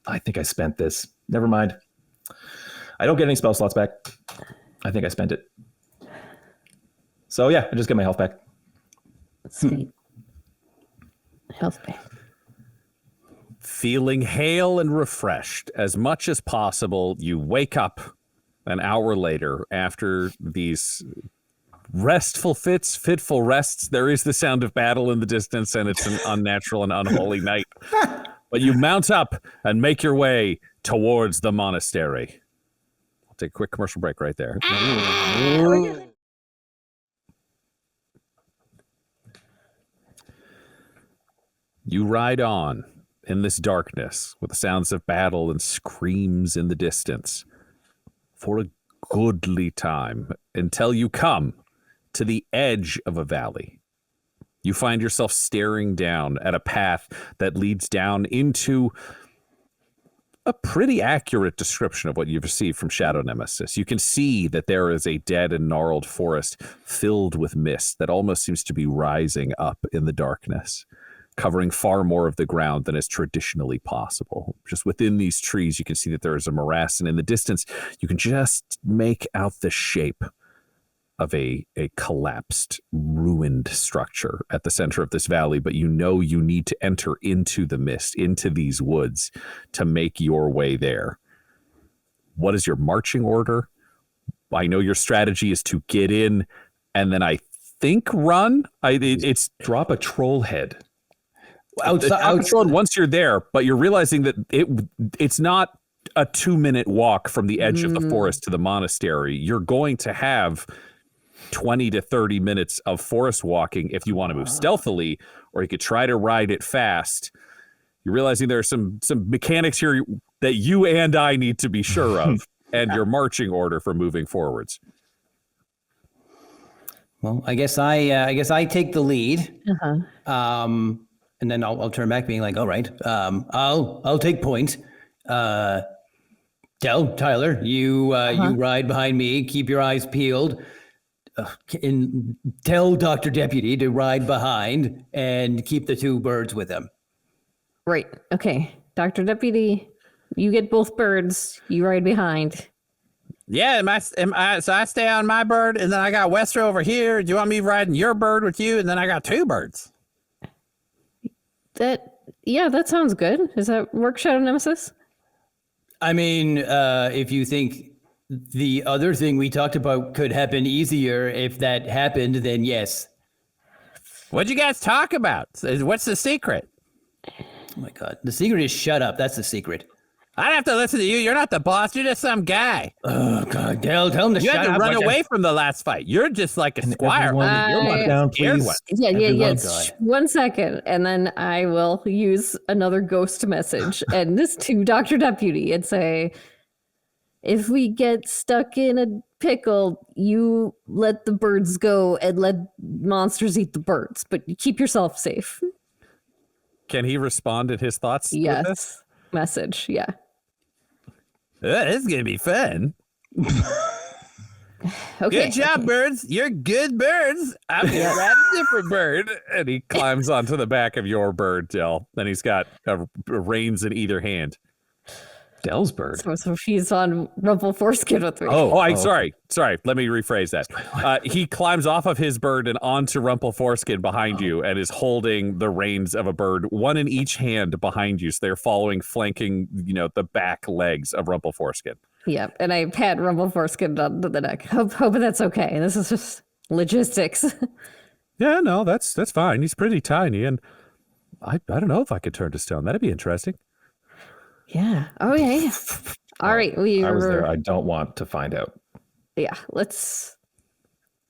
Speaker 5: I think I spent this. Never mind. I don't get any spell slots back. I think I spent it. So yeah, I just get my health back.
Speaker 2: Sweet. Health back.
Speaker 3: Feeling hale and refreshed as much as possible, you wake up an hour later after these fitful rests. There is the sound of battle in the distance, and it's an unnatural and unholy night. But you mount up and make your way towards the monastery. I'll take a quick commercial break right there. You ride on in this darkness with the sounds of battle and screams in the distance for a goodly time until you come to the edge of a valley. You find yourself staring down at a path that leads down into a pretty accurate description of what you've received from Shadow Nemesis. You can see that there is a dead and gnarled forest filled with mist that almost seems to be rising up in the darkness, covering far more of the ground than is traditionally possible. Just within these trees, you can see that there is a morass, and in the distance, you can just make out the shape of a collapsed, ruined structure at the center of this valley, but you know you need to enter into the mist, into these woods, to make your way there. What is your marching order? I know your strategy is to get in and then I think run. It's
Speaker 5: Drop a troll head.
Speaker 3: outside once you're there, but you're realizing that it's not a 2-minute walk from the edge of the forest to the monastery. You're going to have 20 to 30 minutes of forest walking if you want to move stealthily, or you could try to ride it fast. You're realizing there are some mechanics here that you and I need to be sure of, and your marching order for moving forwards.
Speaker 4: Well, I guess I take the lead.
Speaker 2: Uh-huh.
Speaker 4: And then I'll turn back being like, all right, I'll take point. Tyler, you ride behind me, keep your eyes peeled, and tell Dr. Deputy to ride behind and keep the 2 birds with him.
Speaker 2: Right. Okay. Dr. Deputy, you get both birds. You ride behind.
Speaker 6: Yeah, so I stay on my bird, and then I got Wester over here. Do you want me riding your bird with you? And then I got 2 birds.
Speaker 2: That sounds good. Does that work, Shadow Nemesis?
Speaker 4: I mean, if you think the other thing we talked about could happen easier, if that happened, then yes.
Speaker 6: What'd you guys talk about? What's the secret?
Speaker 4: Oh my God. The secret is shut up. That's the secret.
Speaker 6: I don't have to listen to you. You're not the boss. You're just some guy.
Speaker 4: Oh God, tell him to
Speaker 6: You
Speaker 4: shut
Speaker 6: had to
Speaker 4: up.
Speaker 6: run away from the last fight. You're just like a squire.
Speaker 5: Everyone,
Speaker 6: You're one of
Speaker 5: down,
Speaker 6: the scared
Speaker 5: please.
Speaker 6: ones.
Speaker 2: Yeah.
Speaker 4: Everyone,
Speaker 2: Shh,
Speaker 4: God.
Speaker 2: 1 second, and then I will use another ghost message, and this to Dr. Deputy, and say, if we get stuck in a pickle, you let the birds go and let monsters eat the birds, but you keep yourself safe.
Speaker 3: Can he respond in his thoughts? With this?
Speaker 2: Yes. Message. Yeah.
Speaker 6: This is gonna be fun.
Speaker 2: Okay.
Speaker 6: Good job,
Speaker 2: okay.
Speaker 6: birds. You're good birds. I'm gonna ride a different bird.
Speaker 3: And he climbs onto the back of your bird, Del. Then he's got reins in either hand.
Speaker 5: Dell's bird.
Speaker 2: So she's on Rumpleforeskin with me.
Speaker 3: Sorry. Let me rephrase that. He climbs off of his bird and onto Rumpleforeskin behind you and is holding the reins of a bird, one in each hand behind you. So they're flanking, the back legs of Rumpleforeskin.
Speaker 2: Yep. And I pat Rumpleforeskin on the neck. Hoping that's okay. This is just logistics.
Speaker 3: Yeah, no, that's fine. He's pretty tiny, and I don't know if I could turn to stone. That'd be interesting.
Speaker 2: Yeah. Oh, yeah. All right.
Speaker 5: I was there. I don't want to find out.
Speaker 2: Yeah.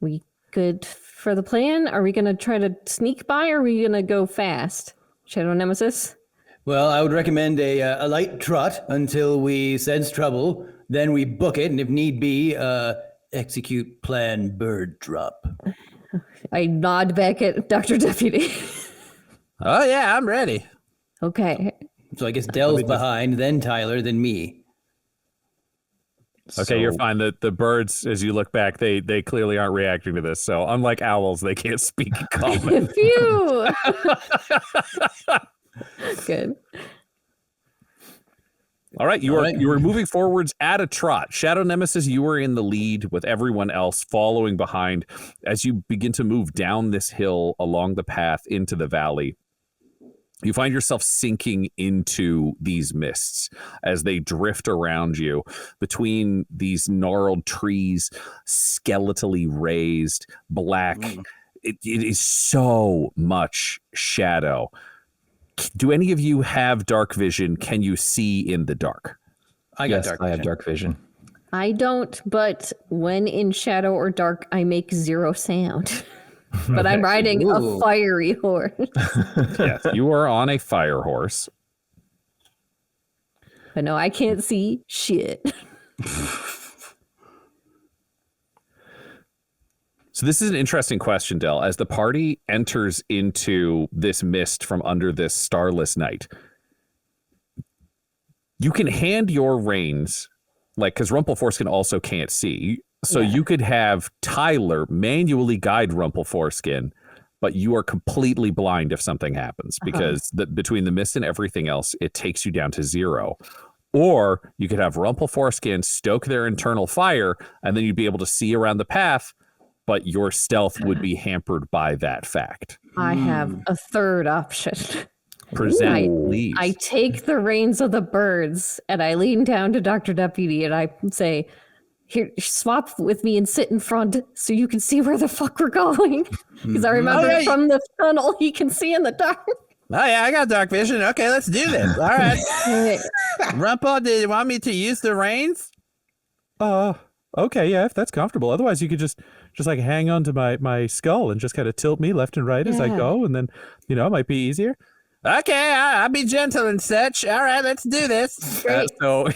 Speaker 2: We good for the plan? Are we going to try to sneak by, or are we going to go fast? Shadow Nemesis?
Speaker 4: Well, I would recommend a light trot until we sense trouble. Then we book it, and if need be, execute plan bird drop.
Speaker 2: I nod back at Dr. Deputy.
Speaker 6: Oh yeah, I'm ready.
Speaker 2: Okay.
Speaker 4: So I guess Dell's behind, then Tyler, then me.
Speaker 3: Okay, you're fine. The birds, as you look back, they clearly aren't reacting to this. So unlike owls, they can't speak in common.
Speaker 2: Phew. Good.
Speaker 3: All right, you are moving forwards at a trot. Shadow Nemesis, you are in the lead with everyone else following behind as you begin to move down this hill along the path into the valley. You find yourself sinking into these mists as they drift around you between these gnarled trees, skeletally raised, black. It is so much shadow. Do any of you have dark vision? Can you see in the dark?
Speaker 4: I have
Speaker 5: dark vision.
Speaker 2: I don't, but when in shadow or dark, I make zero sound. But I'm riding a fiery horse.
Speaker 3: Yes, you are on a fire horse.
Speaker 2: But no, I can't see shit.
Speaker 3: So this is an interesting question, Del. As the party enters into this mist from under this starless night, you can hand your reins, because Rumpleforeskin also can't see. So you could have Tyler manually guide Rumpleforeskin, but you are completely blind if something happens because between the mist and everything else, it takes you down to zero. Or you could have Rumpleforeskin stoke their internal fire, and then you'd be able to see around the path, but your stealth would be hampered by that fact.
Speaker 2: I have a third option.
Speaker 3: Present, please.
Speaker 2: I take the reins of the birds and I lean down to Dr. Deputy and I say, here, swap with me and sit in front so you can see where the fuck we're going. Because I remember from the tunnel, he can see in the dark.
Speaker 6: Oh yeah, I got dark vision. Okay, let's do this. All right. Rumple, did you want me to use the reins?
Speaker 3: Okay, yeah, if that's comfortable. Otherwise, you could just like hang on to my skull and just kind of tilt me left and right as I go, and then it might be easier.
Speaker 6: Okay, I'll be gentle and such. All right, let's do this.
Speaker 3: So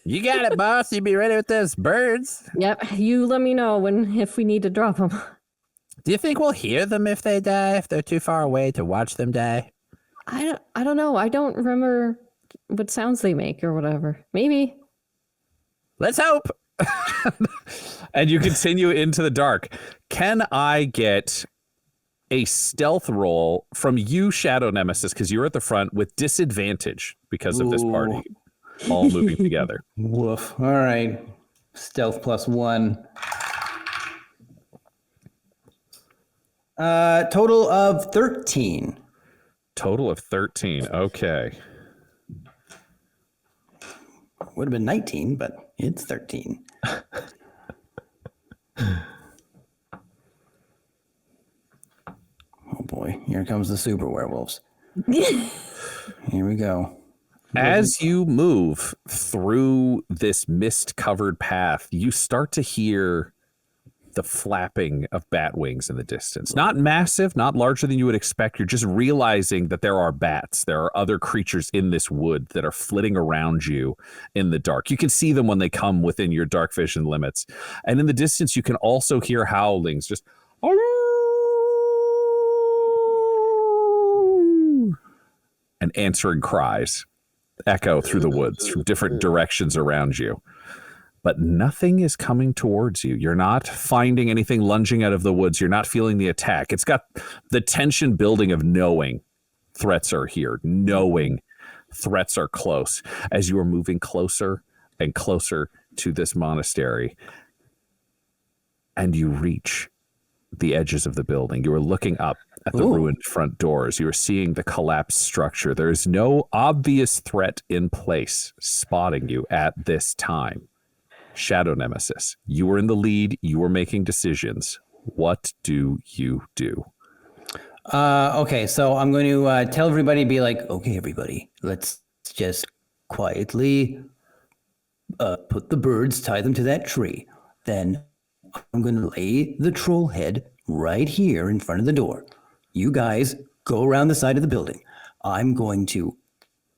Speaker 6: you got it, boss. You be ready with those birds.
Speaker 2: Yep, you let me know if we need to drop them.
Speaker 6: Do you think we'll hear them if they die? If they're too far away to watch them die?
Speaker 2: I don't know. I don't remember what sounds they make or whatever. Maybe.
Speaker 6: Let's hope.
Speaker 3: And you continue into the dark. Can I get a stealth roll from you, Shadow Nemesis, because you're at the front with disadvantage because of this party all moving together?
Speaker 4: Woof. All right. Stealth +1. Total of 13.
Speaker 3: Total of 13. Okay.
Speaker 4: Would have been 19, but it's 13. Oh boy, here comes the super werewolves. Here we go.
Speaker 3: As you move through this mist-covered path, you start to hear the flapping of bat wings in the distance. Not massive, not larger than you would expect. You're just realizing that there are bats. There are other creatures in this wood that are flitting around you in the dark. You can see them when they come within your dark vision limits. And in the distance, you can also hear howlings, just and answering cries echo through the woods from different directions around you. But nothing is coming towards you. You're not finding anything lunging out of the woods. You're not feeling the attack. It's got the tension building of knowing threats are here, knowing threats are close. As you are moving closer and closer to this monastery, and you reach the edges of the building, you are looking up at the ruined front doors. You are seeing the collapsed structure. There is no obvious threat in place spotting you at this time. Shadow Nemesis, you were in the lead. You were making decisions. What do you do?
Speaker 4: Okay, so I'm going to tell everybody, be like, okay, everybody, let's just quietly put the birds, tie them to that tree. Then I'm going to lay the troll head right here in front of the door. You guys go around the side of the building. I'm going to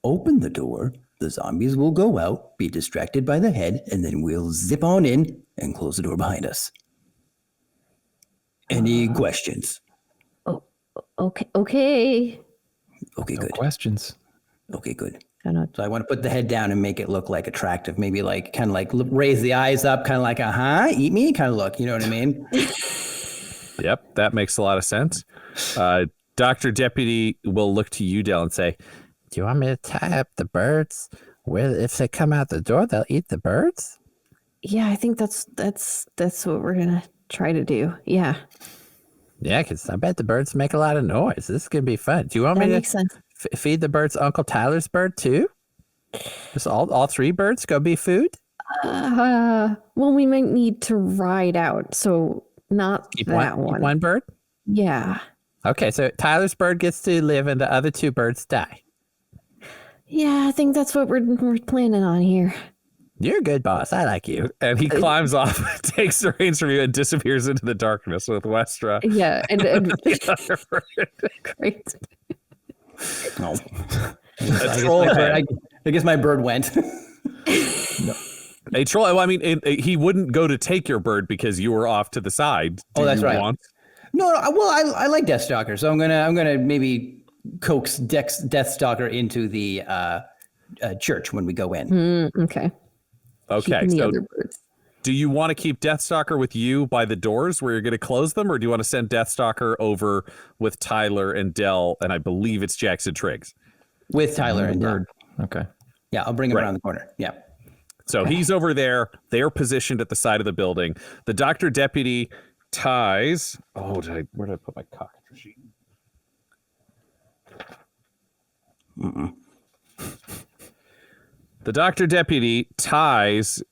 Speaker 4: open the door. The zombies will go out, be distracted by the head, and then we'll zip on in and close the door behind us. Any questions?
Speaker 2: Okay.
Speaker 4: Okay,
Speaker 5: No
Speaker 4: good.
Speaker 5: questions.
Speaker 4: Okay, good.
Speaker 2: Kinda-
Speaker 4: So I want to put the head down and make it look like attractive. Maybe like kind of like raise the eyes up, kind of like eat me kind of look. You know what I mean?
Speaker 3: Yep, that makes a lot of sense. Dr. Deputy will look to you, Dell, and say,
Speaker 6: Do you want me to tie up the birds? Well, if they come out the door, they'll eat the birds?
Speaker 2: Yeah, I think that's what we're gonna try to do. Yeah,
Speaker 6: Yeah, because I bet the birds make a lot of noise. This is going to be fun. Do you want
Speaker 2: that
Speaker 6: me
Speaker 2: makes
Speaker 6: to
Speaker 2: sense.
Speaker 6: feed the birds Uncle Tyler's bird too? Just all three birds go be food?
Speaker 2: Well, we might need to ride out, so not
Speaker 6: Keep
Speaker 2: that
Speaker 6: keep
Speaker 2: one.
Speaker 6: one bird?
Speaker 2: Yeah,
Speaker 6: Okay, so Tyler's bird gets to live and the other two birds die.
Speaker 2: yeah, I think that's what we're planning on here.
Speaker 6: You're a good boss. I like you.
Speaker 3: and he climbs off, takes the reins from you, and disappears into the darkness with Westra.
Speaker 2: Yeah, and great.
Speaker 4: No.
Speaker 3: A troll head.
Speaker 4: I guess my bird went.
Speaker 3: A troll. Well, I mean, he wouldn't go to take your bird because you were off to the side. Do
Speaker 4: that's
Speaker 3: you
Speaker 4: right.
Speaker 3: want-
Speaker 4: No. Well, I like Deathstalker, so I'm gonna maybe coax Deathstalker into the church when we go in.
Speaker 2: Okay.
Speaker 3: Okay,
Speaker 2: Keeping the
Speaker 3: so
Speaker 2: other birds.
Speaker 3: do you want to keep Deathstalker with you by the doors where you're going to close them, or do you want to send Deathstalker over with Tyler and Dell, and I believe it's Jackson Triggs?
Speaker 4: With Tyler and
Speaker 5: bird. Okay.
Speaker 4: Yeah, I'll bring him
Speaker 3: Right.
Speaker 4: around the corner. Yeah.
Speaker 3: So he's over there. They're positioned at the side of the building. The Dr. Deputy ties. Oh, where did I put my cockatrice sheet? The Dr. Deputy ties.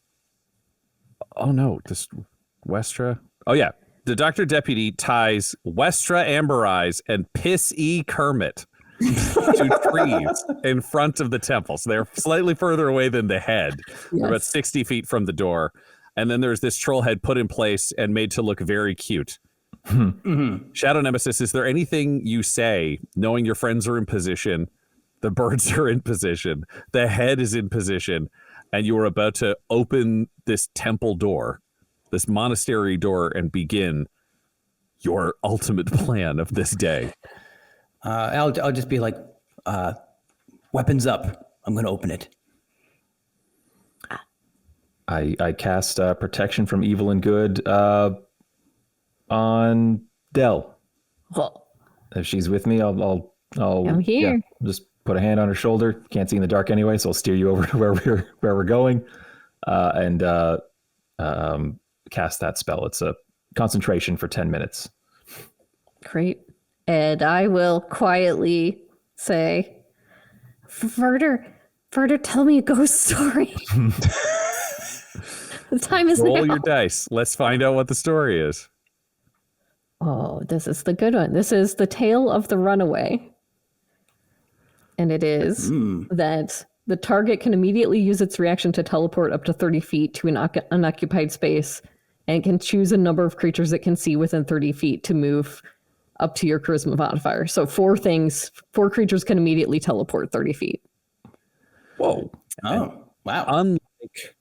Speaker 3: Oh, no. Just Westra. Oh, yeah. The Dr. Deputy ties Westra Amber Eyes and Piss E. Kermit to trees in front of the temple. So they're slightly further away than the head. They're about 60 feet from the door. And then there's this troll head put in place and made to look very cute. Shadow Nemesis, is there anything you say, knowing your friends are in position, the birds are in position, the head is in position, and you are about to open this temple door, this monastery door, and begin your ultimate plan of this day?
Speaker 4: I'll just be like, weapons up. I'm gonna open it.
Speaker 5: I cast protection from evil and good on Dell.
Speaker 2: Well,
Speaker 5: If she's with me, I'll
Speaker 2: I'm here.
Speaker 5: just put a hand on her shoulder. Can't see in the dark anyway, so I'll steer you over to where we're going, and cast that spell. It's a concentration for 10 minutes.
Speaker 2: great. And I will quietly say, Verder, tell me a ghost story. The time is
Speaker 3: Roll
Speaker 2: now.
Speaker 3: your dice. Let's find out what the story is.
Speaker 2: Oh, this is the good one. This is the tale of the runaway. And it is that the target can immediately use its reaction to teleport up to 30 feet to an unoccupied space, and can choose a number of creatures it can see within 30 feet to move up to your charisma modifier. So 4 creatures can immediately teleport 30 feet.
Speaker 3: Whoa.
Speaker 4: Oh, wow.
Speaker 3: Unlike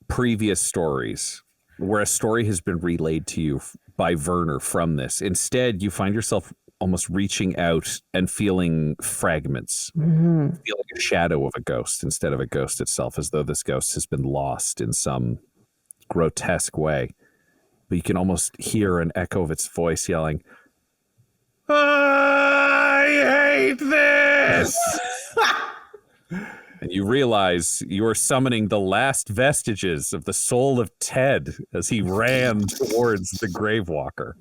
Speaker 3: previous stories where a story has been relayed to you by Werner from this, instead you find yourself almost reaching out and feeling fragments, feeling a shadow of a ghost instead of a ghost itself, as though this ghost has been lost in some grotesque way. But you can almost hear an echo of its voice yelling, "I hate this!" And you realize you are summoning the last vestiges of the soul of Ted as he ran towards the Gravewalker.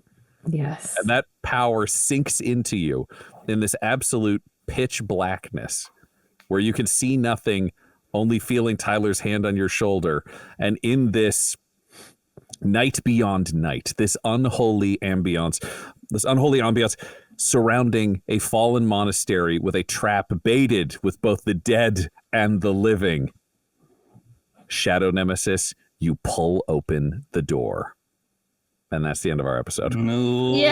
Speaker 2: Yes.
Speaker 3: And that power sinks into you in this absolute pitch blackness where you can see nothing, only feeling Tyler's hand on your shoulder. And in this night beyond night, this unholy ambiance surrounding a fallen monastery with a trap baited with both the dead and the living, Shadow Nemesis, you pull open the door. And that's the end of our episode.
Speaker 2: Yay!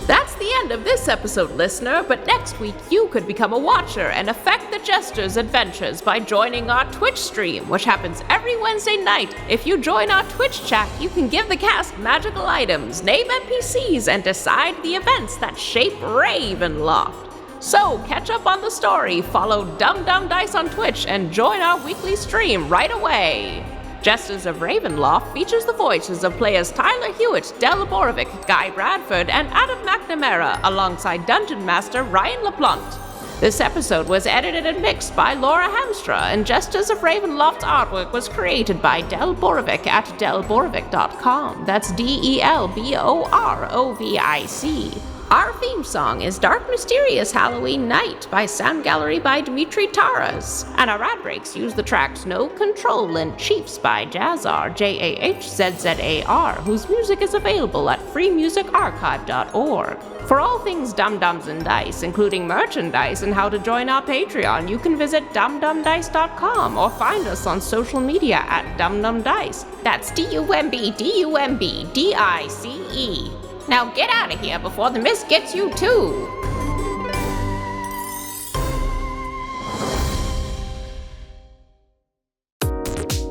Speaker 1: That's the end of this episode, listener, but next week you could become a watcher and affect the Jesters' adventures by joining our Twitch stream, which happens every Wednesday night. If you join our Twitch chat, you can give the cast magical items, name NPCs, and decide the events that shape Ravenloft. So, catch up on the story, follow Dum Dum Dice on Twitch, and join our weekly stream right away. Jesters of Ravenloft features the voices of players Tyler Hewitt, Del Borovic, Guy Bradford, and Adam McNamara, alongside Dungeon Master Ryan LaPlante. This episode was edited and mixed by Laura Hamstra, and Jesters of Ravenloft's artwork was created by Del Borovic at delborovic.com. That's DELBOROVIC. Our theme song is Dark Mysterious Halloween Night by Sound Gallery by Dimitri Taras. And our ad breaks use the tracks No Control and Chiefs by Jazzar, JAHZZAR, whose music is available at freemusicarchive.org. For all things Dum Dums and Dice, including merchandise and how to join our Patreon, you can visit dumdumdice.com or find us on social media at dumdumdice. That's DUMBDUMBDICE. Now get out of here before the mist gets you too!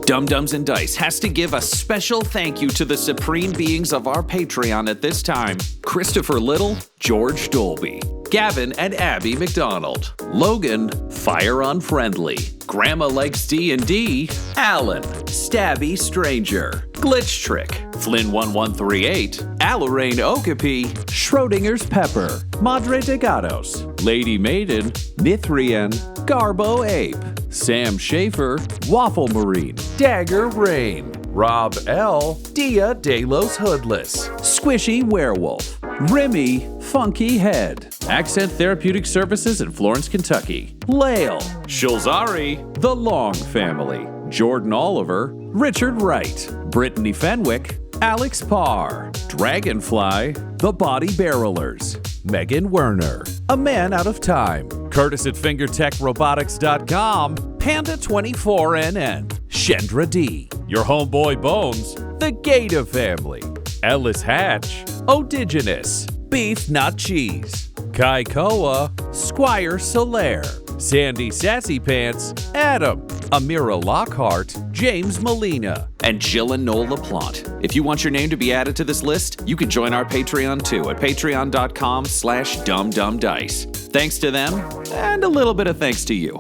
Speaker 7: Dum Dums and Dice has to give a special thank you to the supreme beings of our Patreon at this time: Christopher Little, George Dolby, Gavin and Abby McDonald, Logan, Fire Unfriendly, Grandma Likes D&D, Alan, Stabby Stranger, Glitch Trick, Flynn1138, Alarain Okapi, Schrodinger's Pepper, Madre de Gatos, Lady Maiden, Mithrian, Garbo Ape, Sam Schaefer, Waffle Marine, Dagger Rain, Rob L, Dia De Los Hoodless, Squishy Werewolf, Remy Funky Head, Accent Therapeutic Services in Florence, Kentucky, Lael, Shulzari, The Long Family, Jordan Oliver, Richard Wright, Brittany Fenwick, Alex Parr, Dragonfly, The Body Barrelers, Megan Werner, A Man Out of Time, Curtis at FingerTechRobotics.com, Panda24NN, Shendra D, Your Homeboy Bones, The Gata Family, Ellis Hatch, Odigenous, Beef Not Cheese, Kai Koa, Squire Solaire, Sandy Sassy Pants, Adam, Amira Lockhart, James Molina, and Jill and Noel LaPlante. If you want your name to be added to this list, you can join our Patreon too at patreon.com/dumdumdice. Thanks to them, and a little bit of thanks to you.